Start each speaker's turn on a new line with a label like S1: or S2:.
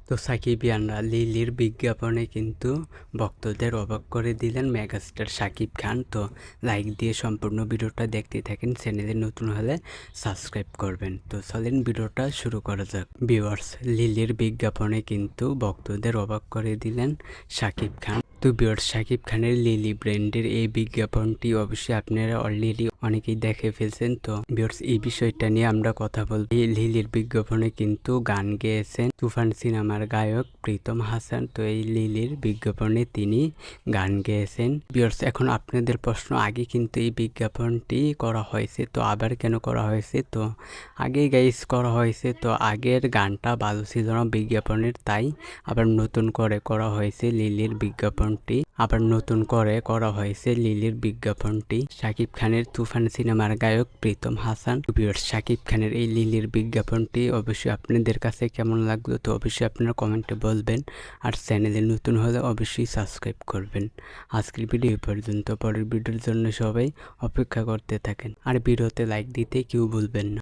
S1: তো সাকিবিয়ানরা লিলির বিজ্ঞাপনে কিন্তু ভক্তদের অবাক করে দিলেন মেগাস্টার শাকিব খান। তো লাইক দিয়ে সম্পূর্ণ ভিডিওটা দেখতে থাকেন, চ্যানেলে নতুন হলে সাবস্ক্রাইব করবেন। তো চলেন ভিডিওটা শুরু করা যাক। ভিউয়ার্স, লিলির বিজ্ঞাপনে কিন্তু ভক্তদের অবাক করে দিলেন শাকিব খান। তো ভিউয়ার্স, শাকিব খানের লিলি ব্র্যান্ডের এই বিজ্ঞাপনটি অবশ্যই আপনারা অলরেডি অনেকেই দেখে ফেলছেন। তো ভিউয়ার্স, এই বিষয়টা নিয়ে আমরা কথা বলবো। এই লিলির বিজ্ঞাপনে কিন্তু গান গেয়েছেন তুফান সিনেমার গায়ক প্রীতম হাসান। তো এই লিলির বিজ্ঞাপনে তিনি গান গেয়েছেন। ভিউয়ার্স, এখন আপনাদের প্রশ্ন, আগে কিন্তু এই বিজ্ঞাপনটি করা হয়েছে, তো আবার কেন করা হয়েছে? তো আগে গাইস করা হয়েছে, তো আগের গানটা ভালো ছিল না বিজ্ঞাপনের, তাই আবার নতুন করে করা হয়েছে লিলির বিজ্ঞাপনটি। আবার নতুন করে করা হয়েছে লিলির বিজ্ঞাপনটি শাকিব খানের তুফান সিনেমার গায়ক প্রীতম হাসান। ভিউয়ার্স, শাকিব খানের এই লিলির বিজ্ঞাপনটি অবশ্যই আপনাদের কাছে কেমন লাগলো তো অবশ্যই আপনারা কমেন্টে বলবেন। আর চ্যানেলে নতুন হলে অবশ্যই সাবস্ক্রাইব করবেন। আজকের ভিডিও পর্যন্ত, পরের ভিডিওর জন্য সবাই অপেক্ষা করতে থাকেন আর ভিডিওতে লাইক দিতে কেউ ভুলবেন না।